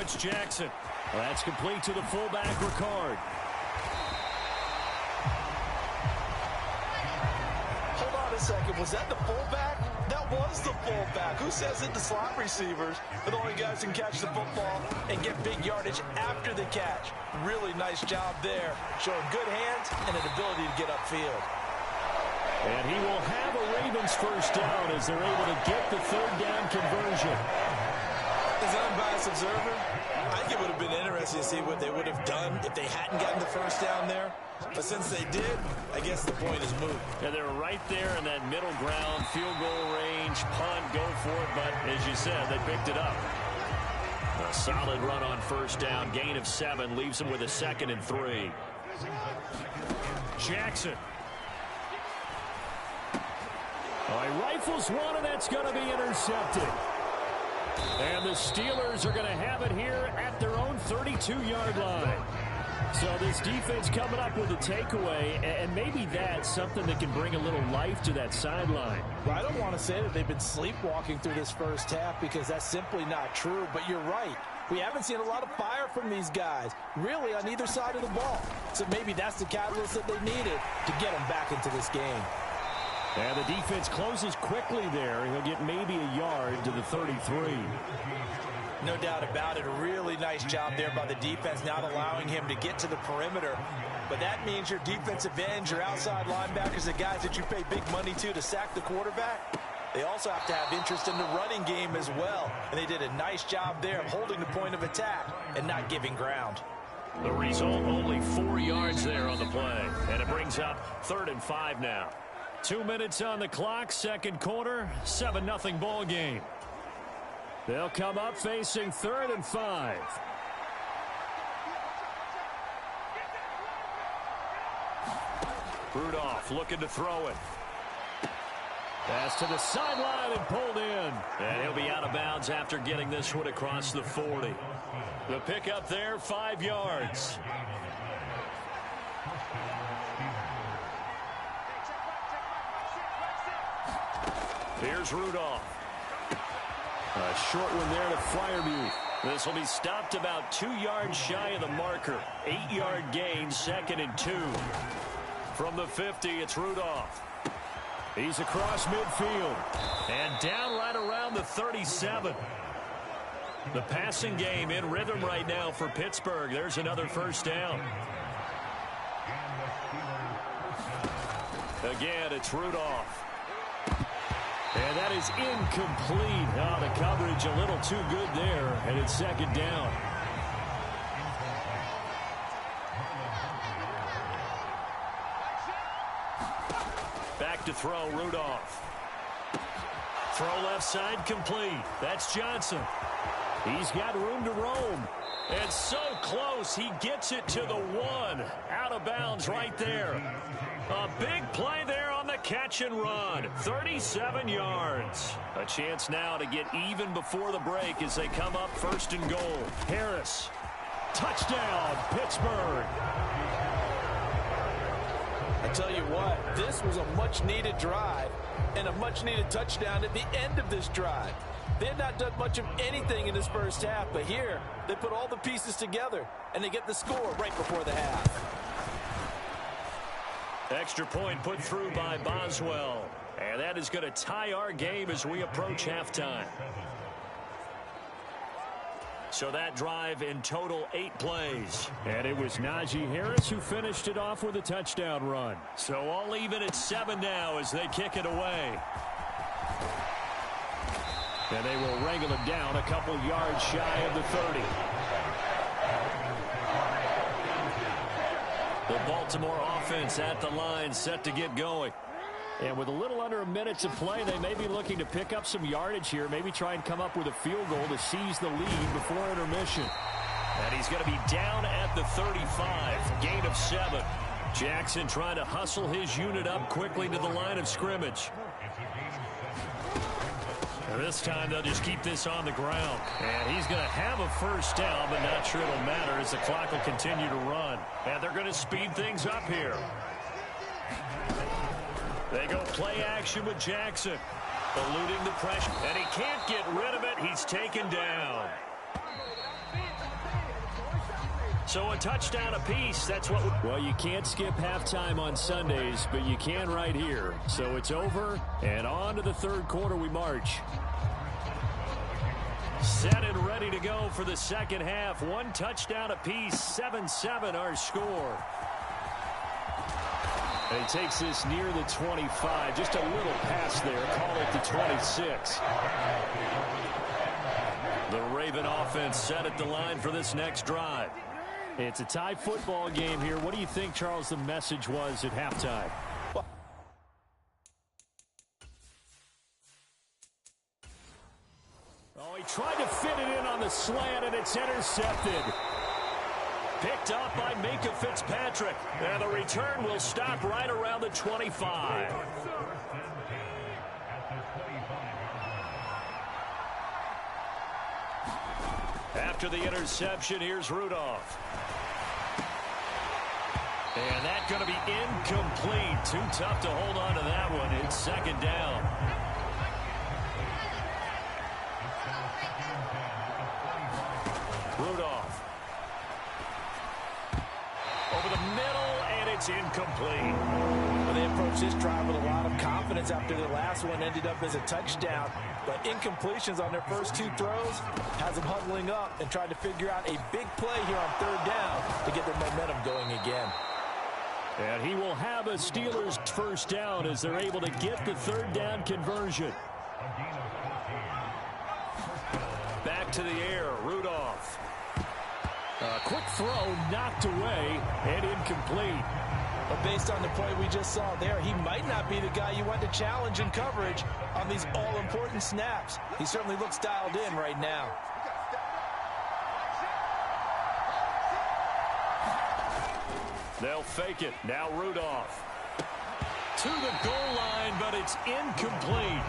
it's Jackson. Well, that's complete to the fullback, Ricard. Hold on a second. Was that the fullback? That was the fullback. Who says it? The slot receivers are the only guys who can catch the football and get big yardage after the catch. Really nice job there, showing good hands and an ability to get upfield. And he will have a Ravens first down as they're able to get the third down conversion. As an unbiased observer, I think it would have been interesting to see what they would have done if they hadn't gotten the first down there. But since they did, I guess the point is moot. Yeah, they're right there in that middle ground, field goal range, punt, go for it. But as you said, they picked it up. A solid run on first down, gain of 7, leaves them with a 2nd and 3. Jackson. Oh, he rifles one, and that's going to be intercepted. And the Steelers are going to have it here at their own 32-yard line. So this defense coming up with a takeaway, and maybe that's something that can bring a little life to that sideline. Well, I don't want to say that they've been sleepwalking through this first half because that's simply not true, but you're right. We haven't seen a lot of fire from these guys, really on either side of the ball. So maybe that's the catalyst that they needed to get them back into this game. And the defense closes quickly there. He'll get maybe a yard to the 33. No doubt about it. A really nice job there by the defense, not allowing him to get to the perimeter. But that means your defensive ends, your outside linebackers, the guys that you pay big money to sack the quarterback, they also have to have interest in the running game as well. And they did a nice job there of holding the point of attack and not giving ground. The result, only 4 yards there on the play. And it brings up 3rd and 5 now. 2 minutes on the clock, second quarter, 7-0 ball game. They'll come up facing 3rd and 5. Rudolph looking to throw it. Pass to the sideline and pulled in. And he'll be out of bounds after getting this one across the 40. The pickup there, 5 yards. Here's Rudolph. A short one there to Freiermuth. This will be stopped about 2 yards shy of the marker. 8-yard gain, 2nd and 2. From the 50, it's Rudolph. He's across midfield. And down right around the 37. The passing game in rhythm right now for Pittsburgh. There's another first down. Again, it's Rudolph. And that is incomplete. Oh, the coverage a little too good there, and it's 2nd down. Back to throw, Rudolph. Throw left side complete. That's Johnson. He's got room to roam. And so close, he gets it to the 1. Out of bounds right there. A big play there on the catch and run. 37 yards. A chance now to get even before the break as they come up 1st and goal. Harris. Touchdown, Pittsburgh. I tell you what, this was a much-needed drive and a much-needed touchdown at the end of this drive. They had not done much of anything in this first half, but here they put all the pieces together, and they get the score right before the half. Extra point put through by Boswell. And that is going to tie our game as we approach halftime. So that drive in total 8 plays. And it was Najee Harris who finished it off with a touchdown run. So all even at 7 now as they kick it away. And they will wrangle it down a couple yards shy of the 30. The Baltimore offense at the line, set to get going. And with a little under a minute to play, they may be looking to pick up some yardage here, maybe try and come up with a field goal to seize the lead before intermission. And he's going to be down at the 35, gain of 7. Jackson trying to hustle his unit up quickly to the line of scrimmage. And this time they'll just keep this on the ground. And he's going to have a first down, but not sure it'll matter as the clock will continue to run. And they're going to speed things up here. They go play action with Jackson. Eluding the pressure. And he can't get rid of it. He's taken down. So a touchdown apiece. That's what. Well, you can't skip halftime on Sundays, but you can right here. So it's over, and on to the third quarter we march. Set and ready to go for the second half. One touchdown apiece, 7-7 our score. And he takes this near the 25. Just a little pass there. Call it the 26. The Raven offense set at the line for this next drive. It's a tie football game here. What do you think, Charles, the message was at halftime? Oh, he tried to fit it in on the slant, and it's intercepted. Picked up by Minka Fitzpatrick. And the return will stop right around the 25. After the interception, here's Rudolph. And that's going to be incomplete. Too tough to hold on to that one. It's second down. Rudolph. Over the middle, and it's incomplete. Well, they approached this drive with a lot of confidence after the last one ended up as a touchdown. But incompletions on their first two throws has them huddling up and trying to figure out a big play here on third down to get their momentum going again. And he will have a Steelers first down as they're able to get the third down conversion. Back to the air, Rudolph. A quick throw knocked away and incomplete. But based on the play we just saw there, he might not be the guy you want to challenge in coverage on these all-important snaps. He certainly looks dialed in right now. They'll fake it. Now Rudolph. To the goal line, but it's incomplete.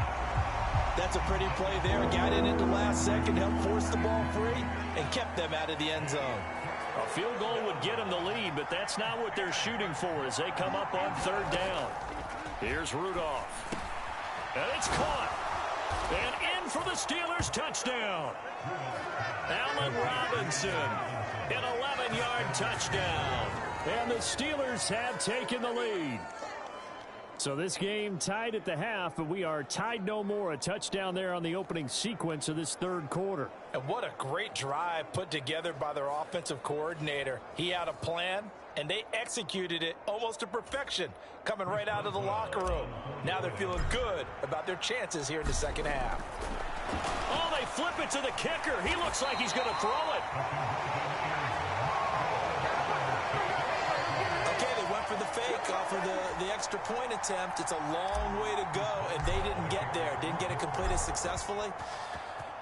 That's a pretty play there. Got in at the last second, helped force the ball free, and kept them out of the end zone. A field goal would get them the lead, but that's not what they're shooting for as they come up on third down. Here's Rudolph. And it's caught. And in for the Steelers touchdown. Allen Robinson, an 11-yard touchdown. And the Steelers have taken the lead. So this game tied at the half, but we are tied no more. A touchdown there on the opening sequence of this third quarter. And what a great drive put together by their offensive coordinator. He had a plan, and they executed it almost to perfection, coming right out of the locker room. Now they're feeling good about their chances here in the second half. Oh, they flip it to the kicker. He looks like he's going to throw it. For the fake off of the extra point attempt. It's a long way to go, and they didn't get there. Didn't get it completed successfully.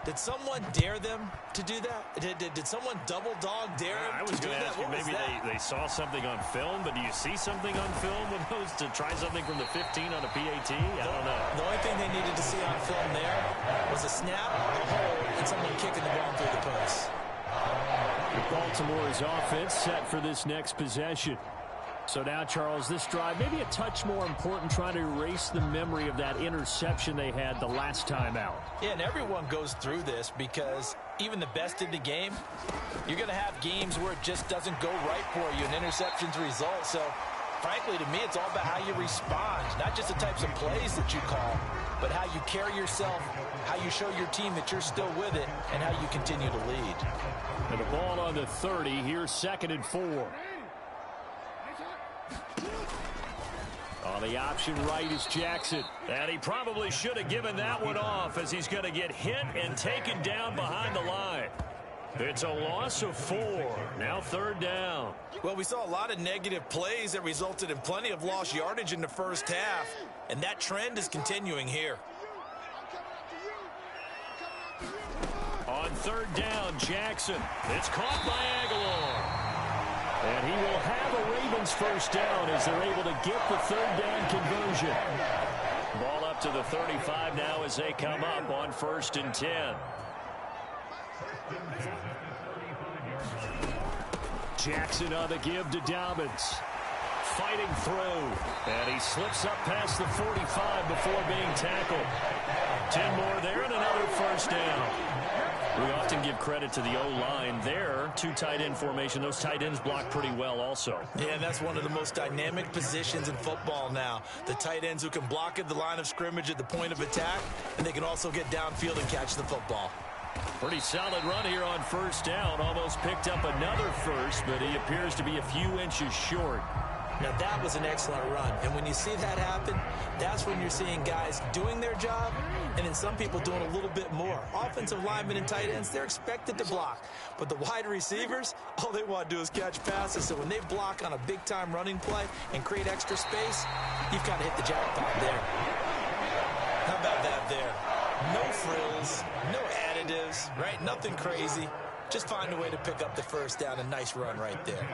Did someone dare them to do that? Did someone double dog dare them? I was going to ask you, maybe they saw something on film, but do you see something on film with those to try something from the 15 on a PAT? I don't know. The only thing they needed to see on film there was a snap, a hole, and someone kicking the ball through the post. Baltimore's offense set for this next possession. So now, Charles, this drive, maybe a touch more important, trying to erase the memory of that interception they had the last time out. Yeah, and everyone goes through this because even the best in the game, you're going to have games where it just doesn't go right for you, and interceptions result. So, frankly, to me, it's all about how you respond, not just the types of plays that you call, but how you carry yourself, how you show your team that you're still with it, and how you continue to lead. And the ball on the 30, here's 2nd and 4. On the option right is Jackson. And he probably should have given that one off as he's going to get hit and taken down behind the line. It's a loss of 4. Now third down. Well, we saw a lot of negative plays that resulted in plenty of lost yardage in the first half. And that trend is continuing here. On third down, Jackson. It's caught by Aguilar. And he will have a Ravens first down as they're able to get the third down conversion. Ball up to the 35 now as they come up on 1st and 10. Jackson on the give to Dobbins. Fighting through. And he slips up past the 45 before being tackled. 10 more there and another first down. We often give credit to the O-line there. 2 tight end formation. Those tight ends block pretty well also. Yeah, that's one of the most dynamic positions in football now. The tight ends who can block at the line of scrimmage at the point of attack, and they can also get downfield and catch the football. Pretty solid run here on first down. Almost picked up another first, but he appears to be a few inches short. Now, that was an excellent run. And when you see that happen, that's when you're seeing guys doing their job and then some people doing a little bit more. Offensive linemen and tight ends, they're expected to block. But the wide receivers, all they want to do is catch passes. So when they block on a big-time running play and create extra space, you've kind of hit the jackpot there. How about that there? No frills, no additives, right? Nothing crazy. Just find a way to pick up the first down. A nice run right there.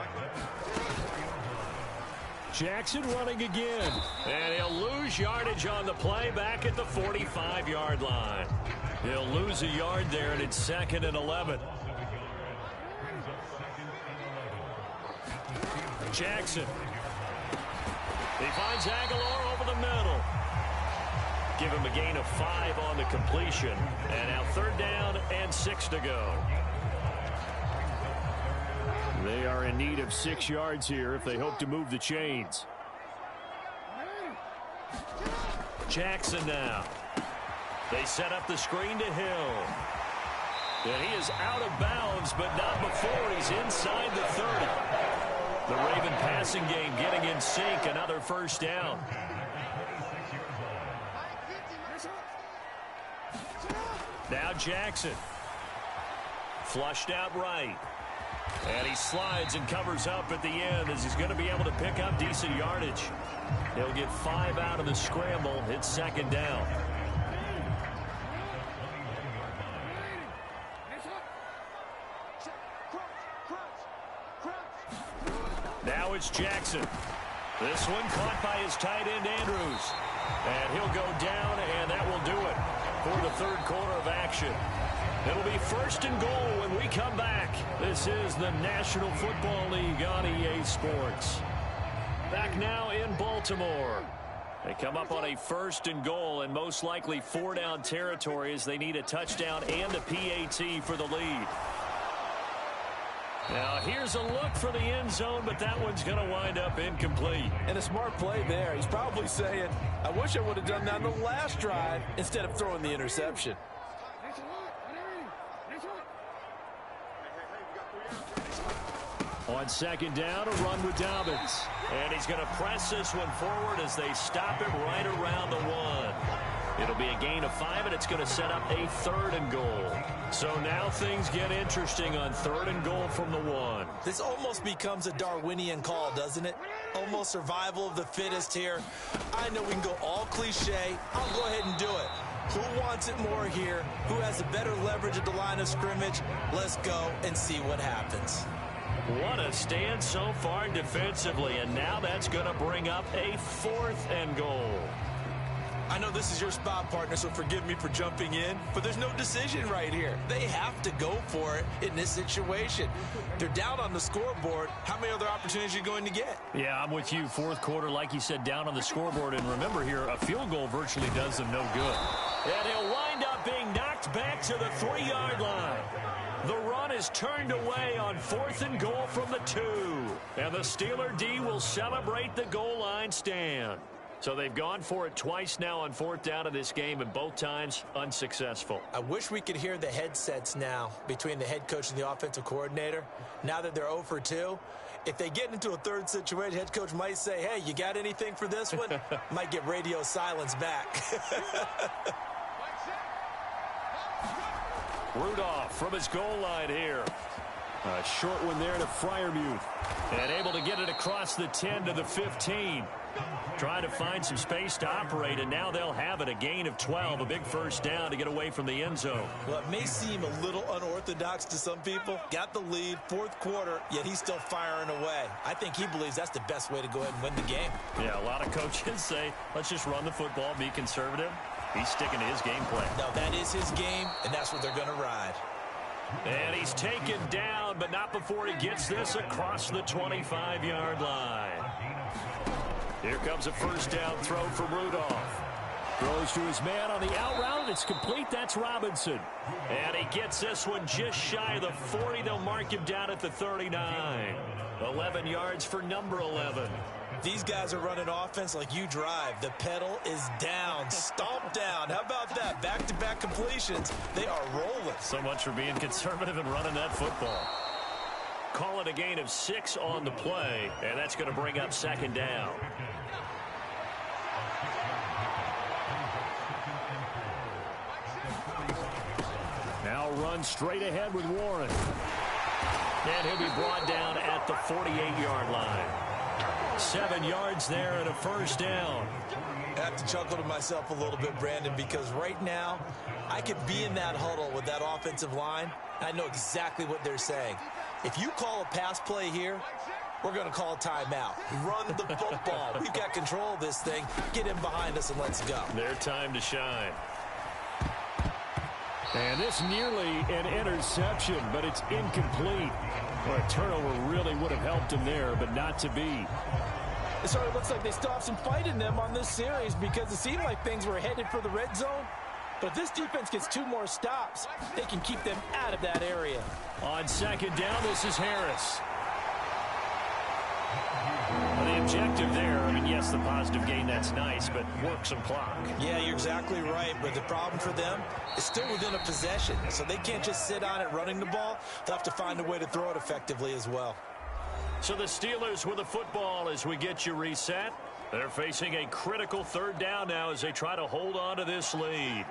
Jackson running again. And he'll lose yardage on the play back at the 45-yard line. He'll lose a yard there, and it's 2nd and 11. Jackson. He finds Aguilar over the middle. Give him a gain of 5 on the completion. And now 3rd down and 6 to go. They are in need of 6 yards here if they hope to move the chains. Jackson now. They set up the screen to Hill. And he is out of bounds, but not before he's inside the 30. The Raven passing game getting in sync. Another first down. Now Jackson. Flushed out right. And he slides and covers up at the end as he's going to be able to pick up decent yardage. He'll get 5 out of the scramble. It's 2nd down. Now it's Jackson. This one caught by his tight end, Andrews. And he'll go down, and that will do it for the 3rd quarter of action. It'll be 1st and goal when we come back. This is the National Football League on EA Sports. Back now in Baltimore. They come up on a 1st and goal and most likely 4-down territory as they need a touchdown and a PAT for the lead. Now here's a look for the end zone, but that one's going to wind up incomplete. And a smart play there. He's probably saying, I wish I would have done that on the last drive instead of throwing the interception. On 2nd down, a run with Dobbins. And he's going to press this one forward as they stop him right around the 1. It'll be a gain of 5, and it's going to set up a 3rd and goal. So now things get interesting on 3rd and goal from the 1. This almost becomes a Darwinian call, doesn't it? Almost survival of the fittest here. I know we can go all cliche. I'll go ahead and do it. Who wants it more here? Who has a better leverage at the line of scrimmage? Let's go and see what happens. What a stand so far defensively, and now that's going to bring up a 4th and goal. I know this is your spot, partner, so forgive me for jumping in, but there's no decision right here. They have to go for it in this situation. They're down on the scoreboard. How many other opportunities are you going to get? Yeah, I'm with you. 4th quarter, like you said, down on the scoreboard. And remember here, a field goal virtually does them no good. And he'll wind up being knocked back to the 3-yard line. The run is turned away on 4th and goal from the 2. And the Steeler D will celebrate the goal line stand. So they've gone for it twice now on 4th down of this game, and both times unsuccessful. I wish we could hear the headsets now between the head coach and the offensive coordinator. Now that they're 0 for 2, if they get into a 3rd situation, head coach might say, hey, you got anything for this one? Might get radio silence back. Rudolph from his goal line here. A short one there to Freiermuth. And able to get it across the 10 to the 15. Trying to find some space to operate, and now they'll have it. A gain of 12, a big first down to get away from the end zone. Well, it may seem a little unorthodox to some people. Got the lead, 4th quarter, yet he's still firing away. I think he believes that's the best way to go ahead and win the game. Yeah, a lot of coaches say, let's just run the football, be conservative. He's sticking to his game plan. No, that is his game, and that's what they're going to ride. And he's taken down, but not before he gets this across the 25-yard line. Here comes a first down throw from Rudolph. Throws to his man on the out route. It's complete. That's Robinson. And he gets this one just shy of the 40. They'll mark him down at the 39. 11 yards for number 11. These guys are running offense like you drive. The pedal is down, stomped down. How about that? Back-to-back completions. They are rolling. So much for being conservative and running that football. Call it a gain of 6 on the play, and that's going to bring up second down. Now run straight ahead with Warren. And he'll be brought down at the 48-yard line. 7 yards there and a first down. I have to chuckle to myself a little bit, Brandon, because right now I could be in that huddle with that offensive line. I know exactly what they're saying. If you call a pass play here, we're going to call a timeout. Run the football. We've got control of this thing. Get in behind us and let's go. Their time to shine. And this nearly an interception, but it's incomplete. Well, a turnover really would have helped him there, but not to be. It sort of looks like they still have some fight in them on this series because it seemed like things were headed for the red zone. But if this defense gets 2 more stops, they can keep them out of that area. On second down, this is Harris. Well, the objective there, I mean, yes, the positive gain, that's nice, but work some clock. Yeah, you're exactly right, but the problem for them is still within a possession, so they can't just sit on it running the ball. They'll have to find a way to throw it effectively as well. So the Steelers with the football as we get you reset. They're facing a critical third down now as they try to hold on to this lead.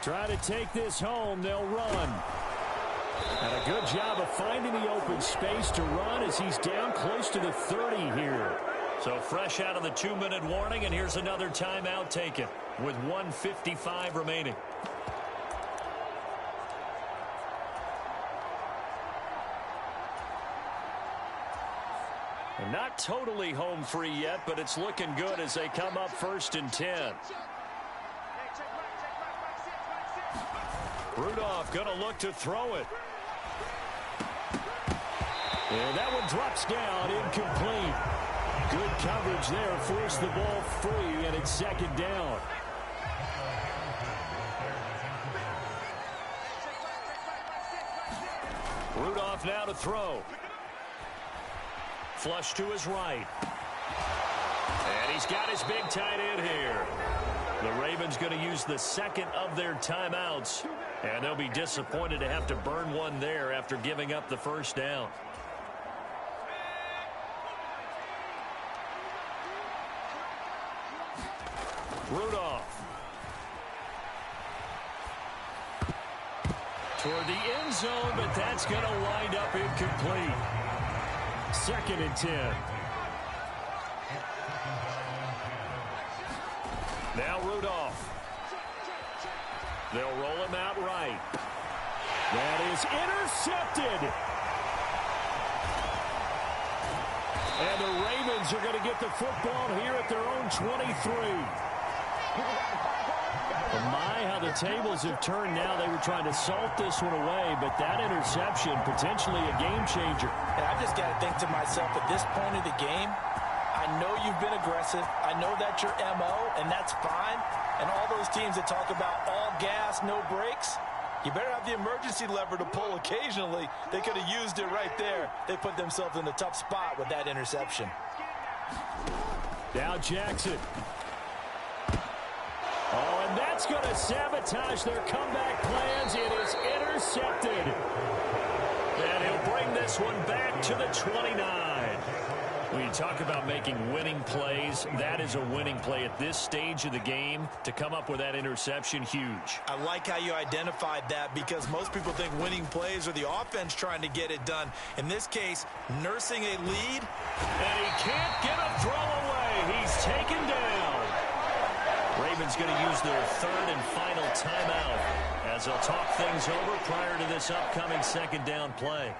Try to take this home. They'll run. And a good job of finding the open space to run as he's down close to the 30 here. So fresh out of the 2-minute warning, and here's another timeout taken with 1:55 remaining. And not totally home free yet, but it's looking good as they come up 1st and 10. Rudolph going to look to throw it. And that one drops down, incomplete. Good coverage there, forced the ball free, and it's second down. Rudolph now to throw. Flush to his right. And he's got his big tight end here. The Ravens going to use the second of their timeouts. And they'll be disappointed to have to burn one there after giving up the first down. Rudolph. Toward the end zone, but that's going to wind up incomplete. 2nd and 10. Now Rudolph. They'll roll him out right. That is intercepted. And the Ravens are going to get the football here at their own 23. My, how the tables have turned now. They were trying to salt this one away, but that interception, potentially a game changer. And I just got to think to myself, at this point of the game, I know you've been aggressive. I know that's your MO, and that's fine. And all those teams that talk about all gas, no brakes, you better have the emergency lever to pull occasionally. They could have used it right there. They put themselves in a tough spot with that interception. Now Jackson. Oh, and that's going to sabotage their comeback plans. It is intercepted. And he'll bring this one back to the 29. When you talk about making winning plays, that is a winning play at this stage of the game. To come up with that interception, huge. I like how you identified that, because most people think winning plays are the offense trying to get it done. In this case, nursing a lead. And he can't get a throw away. He's taken down. Ravens going to use their third and final timeout as they'll talk things over prior to this upcoming second down play.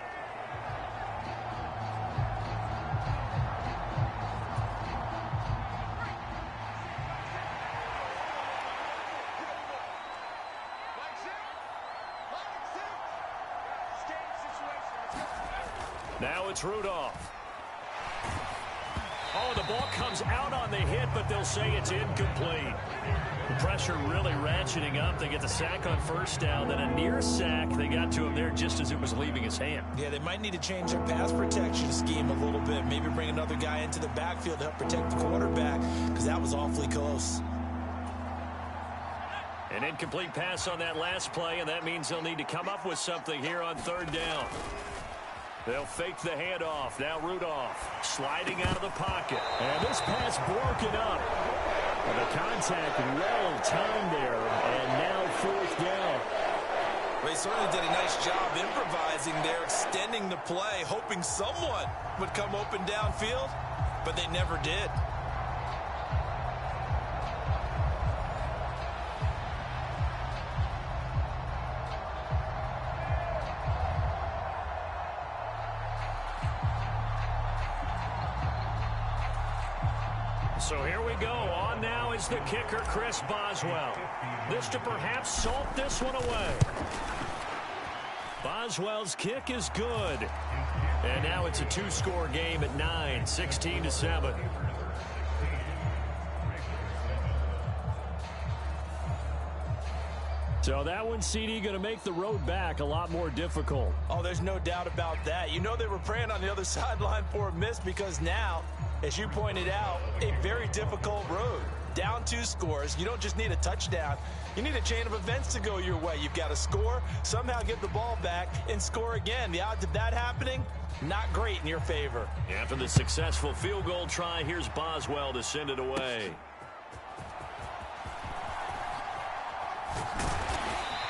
Now it's Rudolph. Oh, the ball comes out on the hit, but they'll say it's incomplete. The pressure really ratcheting up. They get the sack on first down, then a near sack. They got to him there just as it was leaving his hand. Yeah, they might need to change their pass protection scheme a little bit. Maybe bring another guy into the backfield to help protect the quarterback, because that was awfully close. An incomplete pass on that last play, and that means they'll need to come up with something here on third down. They'll fake the handoff. Now Rudolph sliding out of the pocket. And this pass broken up. And the contact well timed there. And now fourth down. They certainly did a nice job improvising there, extending the play, hoping someone would come open downfield, but they never did. So here we go. On now is the kicker, Chris Boswell. This to perhaps salt this one away. Boswell's kick is good. And now it's a two-score game at 9, 16-7. So that one, CD, going to make the road back a lot more difficult. Oh, there's no doubt about that. You know they were praying on the other sideline for a miss, because now, as you pointed out, a very difficult road. Down 2 scores. You don't just need a touchdown. You need a chain of events to go your way. You've got to score, somehow get the ball back, and score again. The odds of that happening, not great in your favor. After the successful field goal try, here's Boswell to send it away.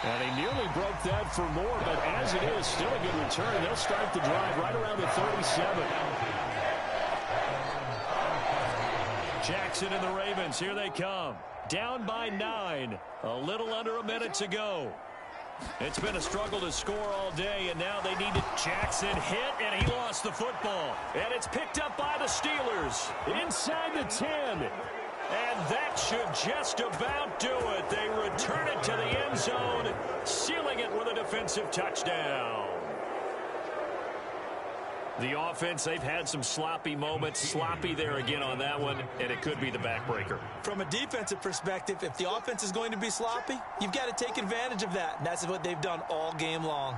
And he nearly broke that for more, but as it is, still a good return. They'll start the drive right around the 37. Jackson and the Ravens, here they come. Down by 9. A little under a minute to go. It's been a struggle to score all day, and now they need to. Jackson hit, and he lost the football. And it's picked up by the Steelers. Inside the 10. And that should just about do it. They return it to the end zone, sealing it with a defensive touchdown. The offense, they've had some sloppy moments. Sloppy there again on that one, and it could be the backbreaker. From a defensive perspective, if the offense is going to be sloppy, you've got to take advantage of that, and that's what they've done all game long.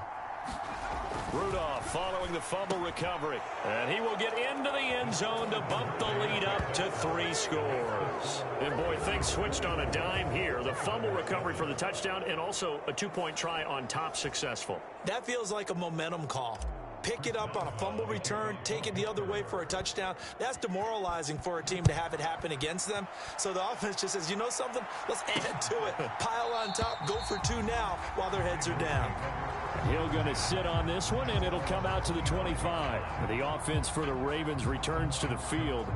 Rudolph following the fumble recovery, and he will get into the end zone to bump the lead up to 3 scores. And boy, things switched on a dime here. The fumble recovery for the touchdown, and also a 2-point try on top successful. That feels like a momentum call. Pick it up on a fumble return, take it the other way for a touchdown. That's demoralizing for a team to have it happen against them. So the offense just says, you know something? Let's add to it. Pile on top, go for 2 now while their heads are down. Hill going to sit on this one, and it'll come out to the 25. The offense for the Ravens returns to the field.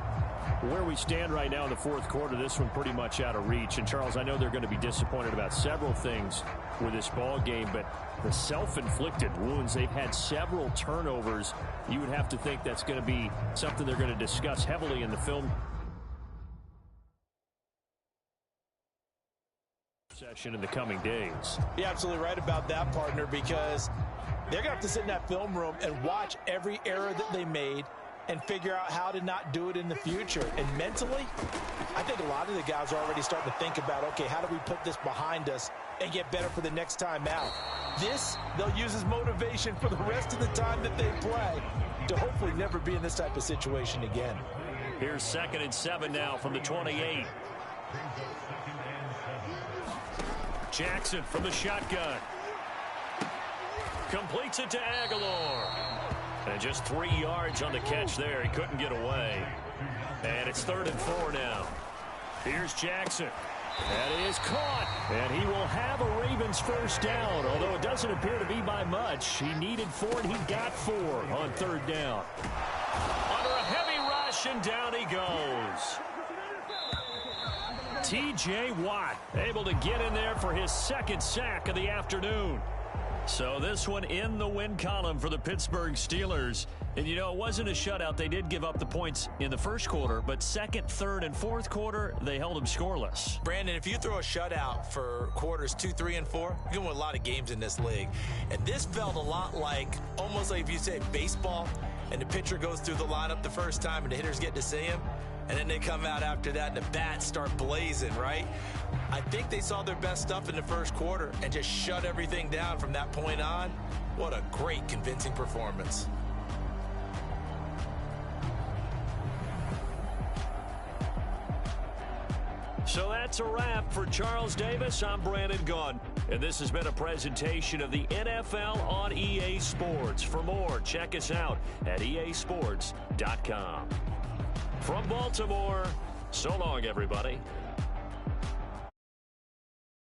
Where we stand right now in the fourth quarter, this one pretty much out of reach. And, Charles, I know they're going to be disappointed about several things with this ball game, but the self-inflicted wounds, they've had several turnovers. You would have to think that's going to be something they're going to discuss heavily in the film session in the coming days. You're absolutely right about that, partner, because they're going to have to sit in that film room and watch every error that they made and figure out how to not do it in the future. And mentally, I think a lot of the guys are already starting to think about, okay, how do we put this behind us and get better for the next time out? This, they'll use as motivation for the rest of the time that they play to hopefully never be in this type of situation again. Here's 2nd and 7 now from the 28. Jackson from the shotgun. Completes it to Aguilar. And just 3 yards on the catch there. He couldn't get away. And it's 3rd and 4 now. Here's Jackson. That is caught. And he will have a Ravens first down, although it doesn't appear to be by much. He needed 4, and he got 4 on 3rd down. Under a heavy rush, and down he goes. T.J. Watt able to get in there for his 2nd sack of the afternoon. So this one in the win column for the Pittsburgh Steelers. And, you know, it wasn't a shutout. They did give up the points in the first quarter, but 2nd, 3rd, and 4th quarter, they held them scoreless. Brandon, if you throw a shutout for quarters 2, 3, and 4, you're going to win a lot of games in this league. And this felt a lot like, almost like if you say baseball, and the pitcher goes through the lineup the first time and the hitters get to see him, and then they come out after that and the bats start blazing, right? I think they saw their best stuff in the first quarter and just shut everything down from that point on. What a great, convincing performance. So that's a wrap for Charles Davis. I'm Brandon Gaudin, and this has been a presentation of the NFL on EA Sports. For more, check us out at easports.com. From Baltimore, so long, everybody.